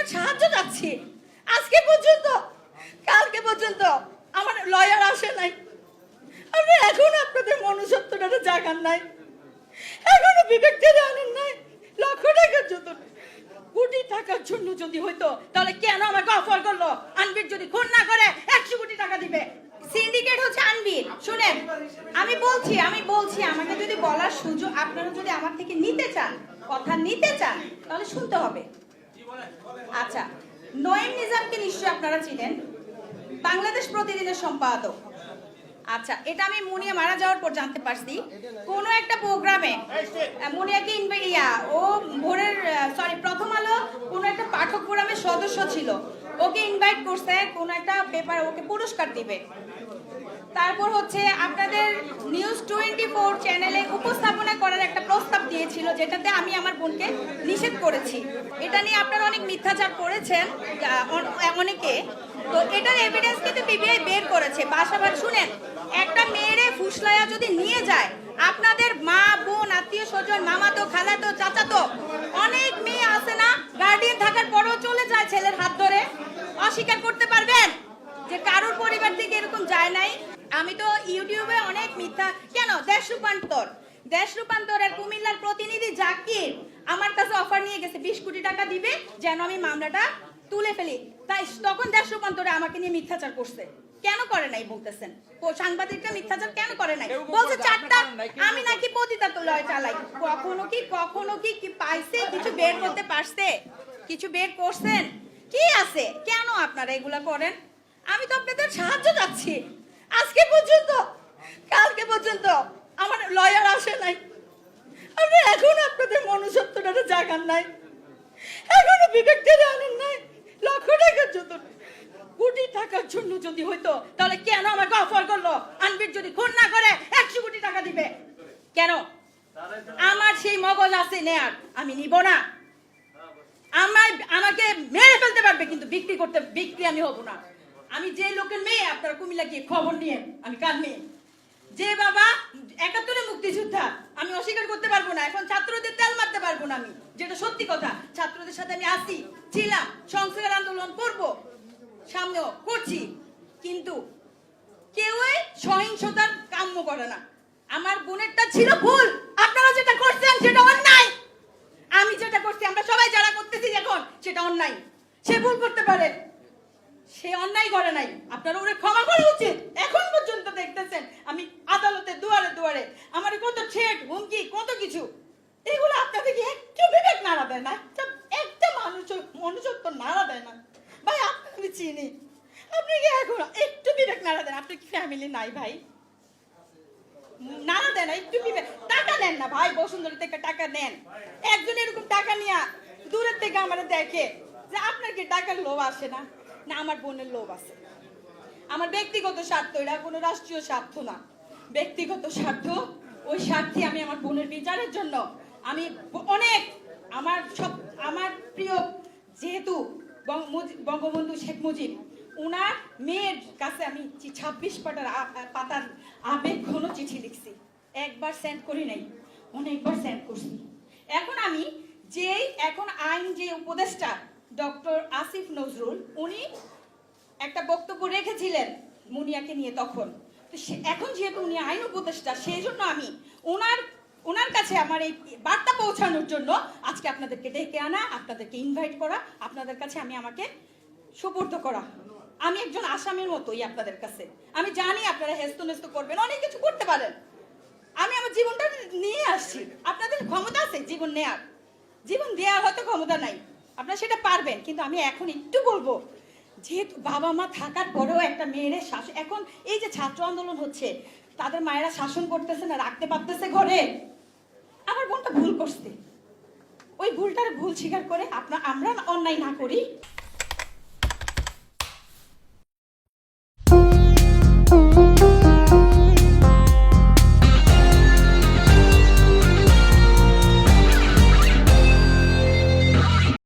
আপনাদের সাহায্য চাচ্ছি। আজকে পর্যন্ত, কালকে পর্যন্ত আমার লয়ার আসে নাই। আপনি এখন আপনাদের মনুষ্যত্বটা জাগান নাই, এখনো বিবেক দিয়ে আনেন নাই। লক্ষ টাকার জন্য, কোটি টাকার জন্য যদি হইতো তাহলে কেন আমাকে অফার করলো? আনবির যদি খুন না করে 100 কোটি টাকা দিবে। সিন্ডিকেট হচ্ছে আনবির। শুনেন, আমি বলছি আমাকে যদি বলার সুযোগ, আপনারা যদি আমার থেকে নিতে চান, কথা নিতে চান, তাহলে শুনতে হবে। আচ্ছা, নঈম নিজামকে নিশ্চয়ই আপনারা চিনেন, বাংলাদেশ প্রতিদিনের সম্পাদক। আচ্ছা, এটা আমি মুনিয়া মারা যাওয়ার পর জানতে পারছি। কোন একটা প্রোগ্রামে মুনিয়াকে ও ভোরের প্রথম আলো কোন একটা পাঠক ফোরামের সদস্য ছিল, ওকে ইনভাইট করছে কোন একটা পেপার, ওকে পুরস্কার দিবে। তারপর হচ্ছে আপনাদের নিউজ 24 চ্যানেলে উপস্থাপনা করার একটা প্রস্তাব দিয়েছিল, যেটাতে আমি আমার বোনকে নিষেধ করেছি। এটা নিয়ে আপনারা অনেক মিথ্যাচার করেছেন অনেকে, তো এটার এভিডেন্স কিন্তু পিবিআই বের করেছে। পাশাপাশি শুনেন, একটা মেয়েরে ফুসলায়া যদি নিয়ে যায়, আপনাদের মা বোন আত্মীয় স্বজন মামাতো খালাতো চাচাতো অনেক মেয়ে আছে না, গার্ডিয়ান থাকার পরেও চলে যায় ছেলের হাত ধরে। অস্বীকার করতে পারবেন যে কারোর পরিবার থেকে এরকম যায় নাই? আমি তো ইউটিউবে অনেক মিথ্যা কেন, দেশ রূপান্তরের কুমিল্লার প্রতিনিধি জাকির আমার কাছে অফার নিয়ে গেছে 20 কোটি টাকা দিবে যেন আমি মামলাটা তুলে ফেলি। তাই তখন দেশ রূপান্তরে আমাকে নিয়ে মিথ্যাচার করছে। কেন করে নাই বলতেছেন? সাংবাদিকরা মিথ্যাচার কেন করে নাই? বলছে চারটা আমি নাকি পতিতালয় চালাই। কখনো কি পাইছে? কিছু বের করতে পারছে? কিছু বের করছেন? কি আছে? কেন আপনারা এগুলা করেন? আমি তো আপনাদের সাহায্য চাচ্ছি। আজকে পর্যন্ত, কালকে পর্যন্ত আমার লয়ার আসে নাই। আপনি এখন আপনাদের মনুষ্যত্বটা জাগান নাই, এখনো বিবেক দিয়ে আনেন নাই। লক্ষ টাকার জন্য, কোটি টাকার জন্য যদি হইতো তাহলে কেন আমাকে অফার করলো? আনবির যদি খুন না করে 100 কোটি টাকা দিবে। কেন? আমার সেই মগজ আছে নেয়ার, আমি নিব না। আমাকে মেরে ফেলতে পারবে, কিন্তু বিক্রি আমি হব না। আমি যে লোকের মেয়ে, আপনারা কুমিল্লা গিয়ে খবর নিয়ে, আমি কার মেয়ে, যে বাবা 71-এ মুক্তিযোদ্ধা, আমি অস্বীকার করতে পারবো না। এখন ছাত্রদের তেল মারতে পারবো না, আমি যেটা সত্যি কথা। ছাত্রদের সাথে আমি আসি, ছিলাম, সংস্কার আন্দোলন করব, সামনেও করছি, কিন্তু কেউই সহিংসতার কাম্য করে না। আমার বোনেরটা ছিল ভুল, আপনারা যেটা করছেন সেটা অন্যায়। আমি যেটা করছি, আমরা সবাই যারা করতেছি এখন, সেটা অন্যায়। সে ভুল করতে পারে, সে অন্যায় করে নাই, আপনারা ওরে ক্ষমা করা উচিত। এখন পর্যন্ত দেখতেছেন আমি আদালতে দুয়ারে দুয়ারে, আমার কত ছেট হুমকি, কত কিছু। এগুলো আপনাদের কি একটু বিবেক নাড়া দেয় না? একটা মনুষ্যত্ব নাড়া দেয় না? ভাই আপনাকে চিনি, আপনি কি এখন একটু বিবেক নাড়া দেন? আপনি কি ফ্যামিলি নাই ভাই? নাড়া দেন, একটু বিবেক। টাকা নেন না ভাই, বসুন্ধরা থেকে টাকা নেন। একজন এরকম টাকা নিয়ে দূরের থেকে আমার দেখে যে আপনার কি টাকার লোভ আসে না? না, আমার বোনের লোভ আছে। আমার ব্যক্তিগত স্বার্থ, এটা কোনো রাষ্ট্রীয় স্বার্থ না, ব্যক্তিগত স্বার্থ। ওই স্বার্থে আমি আমার বোনের বিচারের জন্য আমি অনেক, আমার প্রিয় যেহেতু বঙ্গবন্ধু শেখ মুজিব, ওনার মেয়ের কাছে আমি 26 পাতার আবেগ ঘন চিঠি লিখছি। একবার সেন্ড করি নাই, অনেকবার সেন্ড করছি। এখন আমি এখন আইন যে উপদেষ্টা ডক্টর আসিফ নজরুল, উনি একটা বক্তব্য রেখেছিলেন মুনিয়াকে নিয়ে তখন। তো এখন যেহেতু উনি আইন উপদেষ্টা, সেই জন্য আমি ওনার কাছে আমার এই বার্তা পৌঁছানোর জন্য আজকে আপনাদেরকে ডেকে আনা, আপনাদেরকে ইনভাইট করা, আপনাদের কাছে আমাকে সুপর্দ করা। আমি একজন আসামির মতোই আপনাদের কাছে। আমি জানি আপনারা হেস্তনেস্ত করবেন, অনেক কিছু করতে পারেন। আমি আমার জীবনটা নিয়ে আসছি, আপনাদের ক্ষমতা আছে জীবন নেয়ার, জীবন দেওয়ার হয়তো ক্ষমতা নাই, আপনারা সেটা পারবেন। কিন্তু আমি এখন একটু বলবো, যেহেতু বাবা মা থাকার পরেও একটা মেয়ের শাসন, এখন এই যে ছাত্র আন্দোলন হচ্ছে, তাদের মায়েরা শাসন করতেছে না, রাখতে পারতেছে ঘরে। আমার বোনটা ভুল করছে, ওই ভুলটার ভুল স্বীকার করে আমরা অন্যায় না করি।